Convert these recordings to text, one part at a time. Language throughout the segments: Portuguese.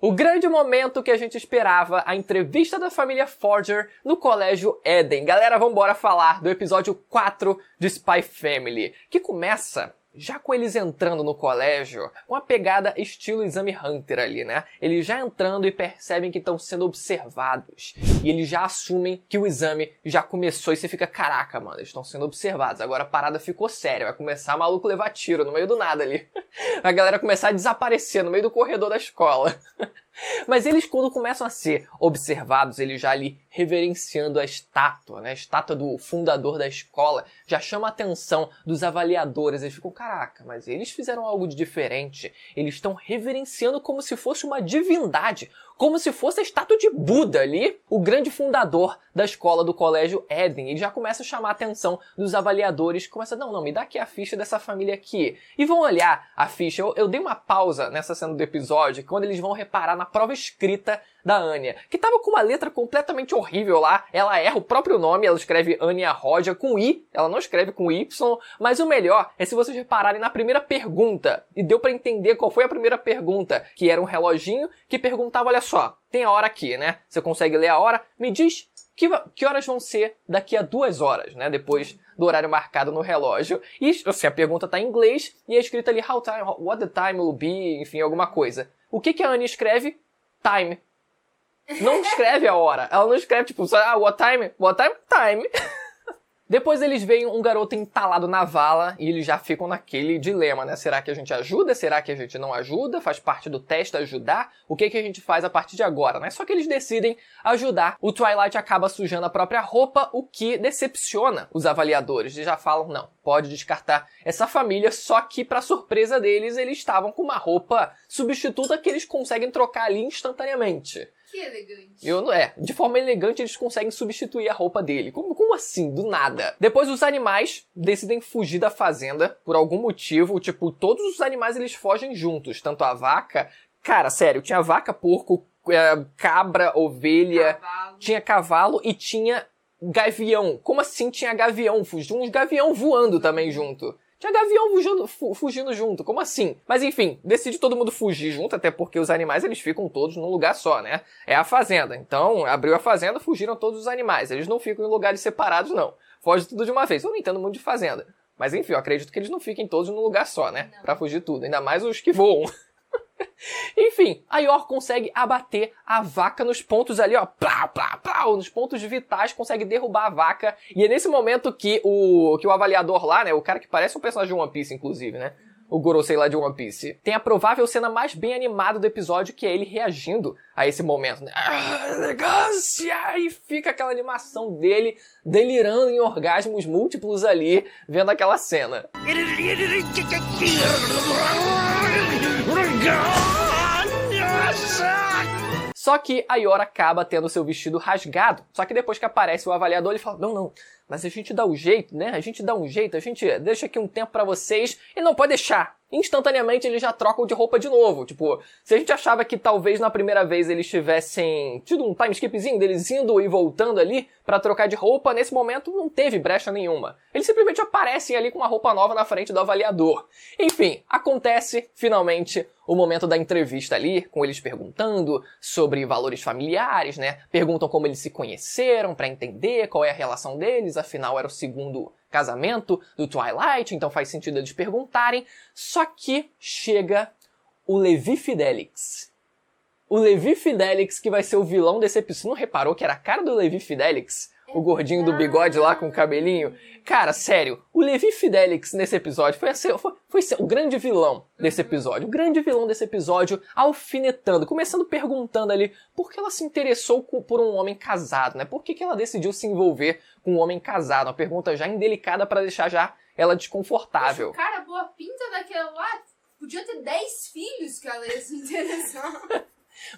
O grande momento que a gente esperava, a entrevista da família Forger no Colégio Eden. Galera, vambora falar do episódio 4 de Spy Family, que começa já com eles entrando no colégio, com a pegada estilo Exame Hunter ali, né? Eles já entrando e percebem que estão sendo observados. E eles já assumem que o exame já começou e você fica, caraca, mano, eles estão sendo observados. Agora a parada ficou séria, vai começar a maluco levar tiro no meio do nada ali. A galera começar a desaparecer no meio do corredor da escola. Mas eles, quando começam a ser observados, eles já ali reverenciando a estátua, né? A estátua do fundador da escola, já chama a atenção dos avaliadores. Eles ficam, caraca, mas eles fizeram algo de diferente. Eles estão reverenciando como se fosse uma divindade, como se fosse a estátua de Buda ali, o grande fundador da escola do Colégio Eden. Ele já começa a chamar a atenção dos avaliadores, começa, não, me dá aqui a ficha dessa família aqui. E vão olhar a ficha. Eu dei uma pausa nessa cena do episódio, quando eles vão reparar na prova escrita da Anya, que tava com uma letra completamente horrível lá. Ela erra o próprio nome, ela escreve Anya Roja com I, ela não escreve com Y, mas o melhor é se vocês repararem na primeira pergunta, e deu pra entender qual foi a primeira pergunta, que era um reloginho que perguntava, olha só, tem a hora aqui, né? Você consegue ler a hora? Me diz que horas vão ser daqui a 2 horas, né? Depois do horário marcado no relógio. E assim, a pergunta tá em inglês e é escrito ali what the time will be, enfim, alguma coisa. O que a Anya escreve? Time. Não escreve a hora. Ela não escreve, tipo, what time? What time? Time. Depois eles veem um garoto entalado na vala e eles já ficam naquele dilema, né? Será que a gente ajuda? Será que a gente não ajuda? Faz parte do teste ajudar? O que a gente faz a partir de agora, né? Só que eles decidem ajudar. O Twilight acaba sujando a própria roupa, o que decepciona os avaliadores. Eles já falam, não, pode descartar essa família, só que pra surpresa deles, eles estavam com uma roupa substituta que eles conseguem trocar ali instantaneamente. Que elegante. De forma elegante eles conseguem substituir a roupa dele. Como assim? Do nada. Depois os animais decidem fugir da fazenda por algum motivo. Tipo, todos os animais eles fogem juntos. Tanto a vaca... Cara, sério, tinha vaca, porco, cabra, ovelha... Tinha cavalo e tinha gavião. Como assim tinha gavião? Fugiu uns gavião voando também junto. Tinha gavião fugindo junto, como assim? Mas enfim, decide todo mundo fugir junto, até porque os animais eles ficam todos num lugar só, né? É a fazenda, então abriu a fazenda, fugiram todos os animais. Eles não ficam em lugares separados, não. Foge tudo de uma vez. Eu não entendo muito de fazenda. Mas enfim, eu acredito que eles não fiquem todos num lugar só, né? Não. Pra fugir tudo, ainda mais os que voam. Enfim, a Yor consegue abater a vaca nos pontos ali, ó, plá, plá, plá, nos pontos vitais, consegue derrubar a vaca, e é nesse momento que o avaliador lá, né, o cara que parece um personagem de One Piece, inclusive, né, o Gorosei lá de One Piece, tem a provável cena mais bem animada do episódio, que é ele reagindo a esse momento, né, elegância, e fica aquela animação dele delirando em orgasmos múltiplos ali, vendo aquela cena. Só que a Yor acaba tendo seu vestido rasgado. Só que depois que aparece o avaliador, ele fala, não, mas a gente dá um jeito, né? A gente dá um jeito, a gente deixa aqui um tempo pra vocês e não pode deixar. Instantaneamente eles já trocam de roupa de novo. Tipo, se a gente achava que talvez na primeira vez eles tivessem tido um time skipzinho deles indo e voltando ali pra trocar de roupa, nesse momento não teve brecha nenhuma. Eles simplesmente aparecem ali com uma roupa nova na frente do avaliador. Enfim, acontece finalmente o momento da entrevista ali, com eles perguntando sobre valores familiares, né? Perguntam como eles se conheceram pra entender qual é a relação deles, afinal era o segundo casamento do Twilight, então faz sentido eles perguntarem. Só que chega o Levi Fidelix. O Levi Fidelix que vai ser o vilão desse episódio. Você não reparou que era a cara do Levi Fidelix? O gordinho do bigode lá com o cabelinho? Cara, sério, o Levi Fidelix nesse episódio foi ser o grande vilão desse episódio. O grande vilão desse episódio alfinetando, começando perguntando ali por que ela se interessou por um homem casado, né? Por que ela decidiu se envolver com um homem casado? Uma pergunta já indelicada pra deixar já ela desconfortável. Poxa, o cara, boa pinta daquela lá, podia ter 10 filhos que ela ia se interessar.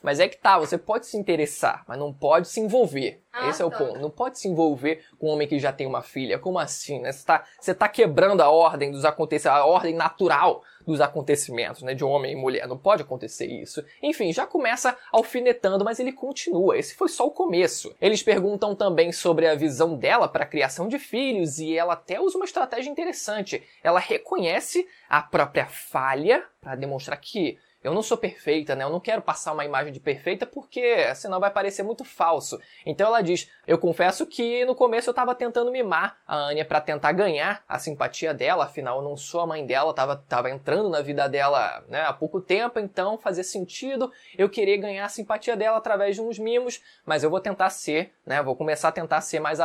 Mas é que tá, você pode se interessar, mas não pode se envolver. Esse é o ponto. Não pode se envolver com um homem que já tem uma filha. Como assim, né? Você tá quebrando a ordem dos acontecimentos, a ordem natural dos acontecimentos, né? De homem e mulher. Não pode acontecer isso. Enfim, já começa alfinetando, mas ele continua. Esse foi só o começo. Eles perguntam também sobre a visão dela para a criação de filhos e ela até usa uma estratégia interessante. Ela reconhece a própria falha para demonstrar que eu não sou perfeita, né? Eu não quero passar uma imagem de perfeita porque senão vai parecer muito falso. Então ela diz, eu confesso que no começo eu tava tentando mimar a Anya pra tentar ganhar a simpatia dela, afinal eu não sou a mãe dela, tava entrando na vida dela, né, há pouco tempo, então fazia sentido eu querer ganhar a simpatia dela através de uns mimos, mas eu vou tentar ser, né, vou começar a tentar ser mais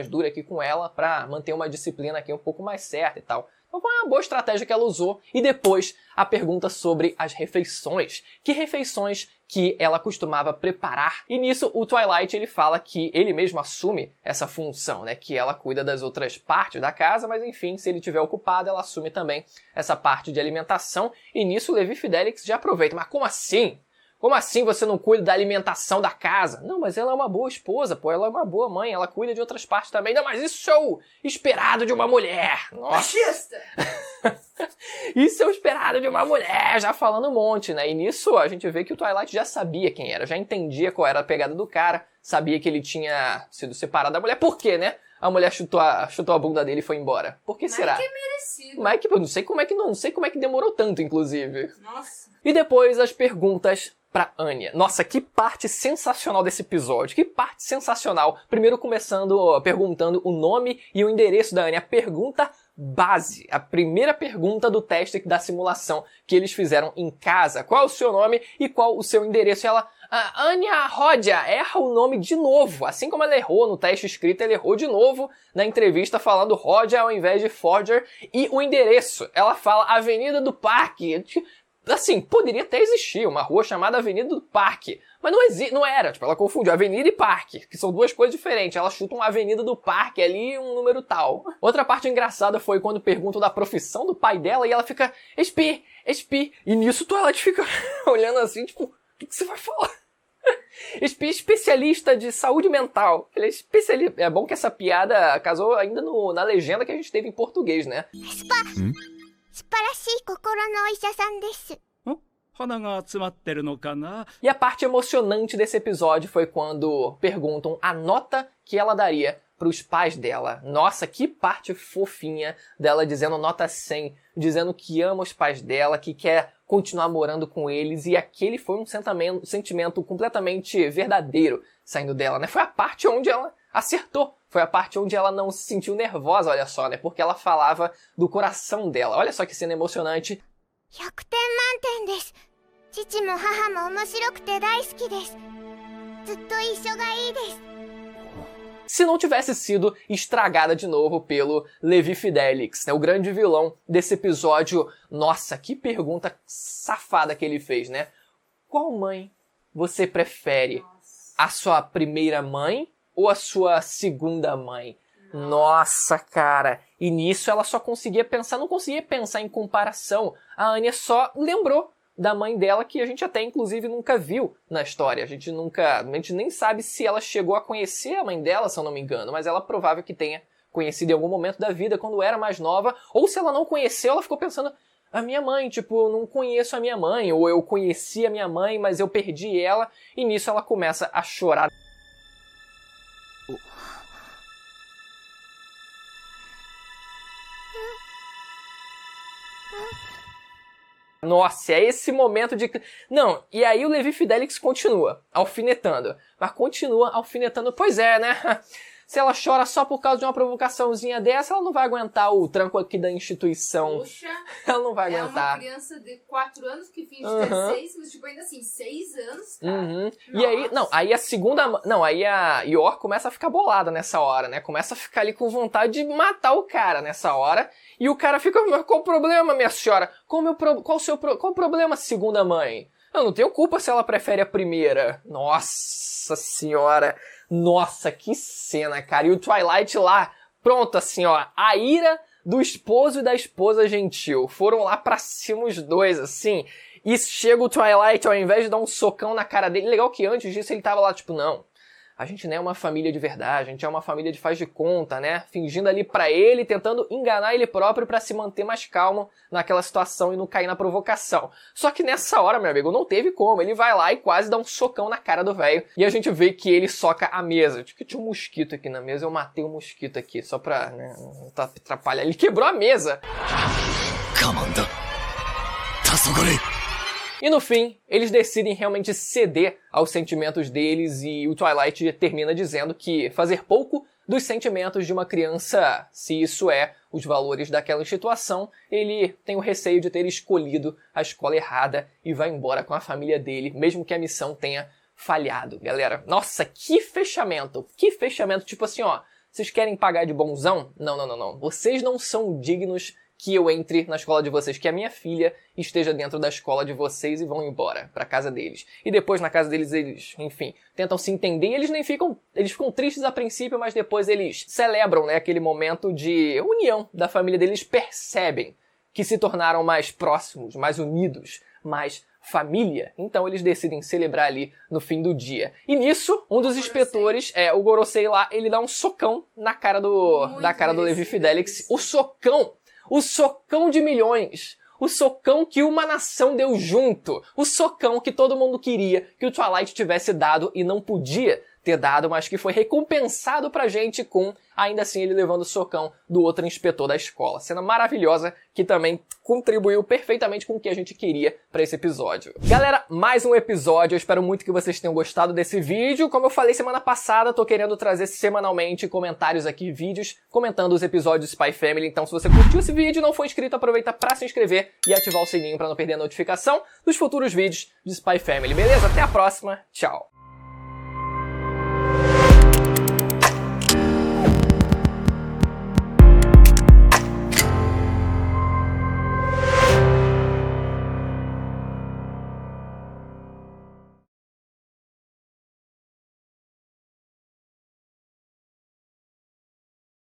dura aqui com ela pra manter uma disciplina aqui um pouco mais certa e tal. Então foi uma boa estratégia que ela usou. E depois a pergunta sobre as refeições. Que refeições que ela costumava preparar? E nisso o Twilight ele fala que ele mesmo assume essa função, né? Que ela cuida das outras partes da casa, mas enfim, se ele estiver ocupado, ela assume também essa parte de alimentação. E nisso o Levi Fidelix já aproveita. Mas como assim? Como assim você não cuida da alimentação da casa? Não, mas ela é uma boa esposa, pô, ela é uma boa mãe, ela cuida de outras partes também. Não, mas isso é o esperado de uma mulher. Nossa. Machista! Isso é o esperado de uma mulher, já falando um monte, né? E nisso a gente vê que o Twilight já sabia quem era, já entendia qual era a pegada do cara, sabia que ele tinha sido separado da mulher. Por quê, né? A mulher chutou a bunda dele e foi embora. Por que será? Mas que é merecido. Mas que eu não sei como é que demorou tanto, inclusive. Nossa. E depois as perguntas pra Anya. Nossa, que parte sensacional desse episódio. Que parte sensacional. Primeiro começando perguntando o nome e o endereço da Anya. A pergunta base. A primeira pergunta do teste da simulação que eles fizeram em casa. Qual é o seu nome e qual o seu endereço? E ela... Anya Rodia erra o nome de novo. Assim como ela errou no teste escrito, ela errou de novo na entrevista falando Rodia ao invés de Forger. E o endereço. Ela fala Avenida do Parque. Assim, poderia até existir uma rua chamada Avenida do Parque, mas não era, tipo, ela confundiu Avenida e Parque, que são duas coisas diferentes, ela chuta uma Avenida do Parque ali, um número tal. Outra parte engraçada foi quando perguntam da profissão do pai dela e ela fica, SP, e nisso Twilight fica olhando assim, tipo, o que você vai falar? Especialista de saúde mental. Ele é especialista. É bom que essa piada casou ainda na legenda que a gente teve em português, né? E a parte emocionante desse episódio foi quando perguntam a nota que ela daria para os pais dela. Nossa, que parte fofinha dela dizendo nota 100, dizendo que ama os pais dela, que quer continuar morando com eles, e aquele foi um sentimento completamente verdadeiro saindo dela, né? Foi a parte onde ela acertou. Foi a parte onde ela não se sentiu nervosa, olha só, né? Porque ela falava do coração dela. Olha só que cena emocionante. 100点満点です。父も母も面白くて大好きです。ずっと一緒がいいです。 Se não tivesse sido estragada de novo pelo Levi Fidelix, né? O grande vilão desse episódio. Nossa, que pergunta safada que ele fez, né? Qual mãe você prefere? A sua primeira mãe ou a sua segunda mãe? Nossa, cara. E nisso ela só conseguia pensar, não conseguia pensar em comparação. A Anya só lembrou da mãe dela, que a gente até inclusive nunca viu na história. A gente nem sabe se ela chegou a conhecer a mãe dela, se eu não me engano, mas ela é provável que tenha conhecido em algum momento da vida, quando era mais nova, ou se ela não conheceu, ela ficou pensando, a minha mãe, tipo, eu não conheço a minha mãe, ou eu conheci a minha mãe, mas eu perdi ela, e nisso ela começa a chorar. Nossa, é esse momento de... Não, e aí o Levi Fidelix continua alfinetando. Mas continua alfinetando, pois é, né? Se ela chora só por causa de uma provocaçãozinha dessa, ela não vai aguentar o tranco aqui da instituição. Poxa, ela não vai aguentar. É uma criança de 4 anos que finge ter 6, mas tipo, ainda assim, 6 anos, cara. E aí, aí a segunda... Não, aí a Yor começa a ficar bolada nessa hora, né? Começa a ficar ali com vontade de matar o cara nessa hora. E o cara fica, mas qual o problema, minha senhora? Qual o problema, segunda mãe? Eu não tenho culpa se ela prefere a primeira. Nossa senhora... Nossa, que cena, cara. E o Twilight lá, pronto, assim, ó. A ira do esposo e da esposa gentil. Foram lá pra cima os dois, assim. E chega o Twilight, ao invés de dar um socão na cara dele. Legal que antes disso ele tava lá, tipo, não. A gente não é uma família de verdade, a gente é uma família de faz de conta, né? Fingindo ali pra ele, tentando enganar ele próprio pra se manter mais calmo naquela situação e não cair na provocação. Só que nessa hora, meu amigo, não teve como. Ele vai lá e quase dá um socão na cara do velho. E a gente vê que ele soca a mesa. Tipo, tinha um mosquito aqui na mesa, eu matei um mosquito aqui, só pra, né, não atrapalhar. Ele quebrou a mesa. E no fim, eles decidem realmente ceder aos sentimentos deles e o Twilight termina dizendo que fazer pouco dos sentimentos de uma criança, se isso é os valores daquela instituição, ele tem o receio de ter escolhido a escola errada e vai embora com a família dele, mesmo que a missão tenha falhado. Galera, nossa, que fechamento, tipo assim, ó, vocês querem pagar de bonzão? Não, vocês não são dignos que eu entre na escola de vocês, que a minha filha esteja dentro da escola de vocês e vão embora pra casa deles. E depois na casa deles eles, enfim, tentam se entender e eles ficam tristes a princípio, mas depois eles celebram, né, aquele momento de união da família deles, percebem que se tornaram mais próximos, mais unidos, mais família. Então eles decidem celebrar ali no fim do dia. E nisso, um dos inspetores, o Gorosei lá, ele dá um socão na cara do Levi Fidelix. O socão de milhões. O socão que uma nação deu junto. O socão que todo mundo queria que o Twilight tivesse dado e não podia ter dado, mas que foi recompensado pra gente com, ainda assim, ele levando o socão do outro inspetor da escola. Cena maravilhosa que também contribuiu perfeitamente com o que a gente queria pra esse episódio. Galera, mais um episódio. Eu espero muito que vocês tenham gostado desse vídeo. Como eu falei semana passada, tô querendo trazer semanalmente comentários aqui, vídeos, comentando os episódios de Spy Family. Então, se você curtiu esse vídeo e não for inscrito, aproveita pra se inscrever e ativar o sininho pra não perder a notificação dos futuros vídeos de Spy Family. Beleza? Até a próxima. Tchau.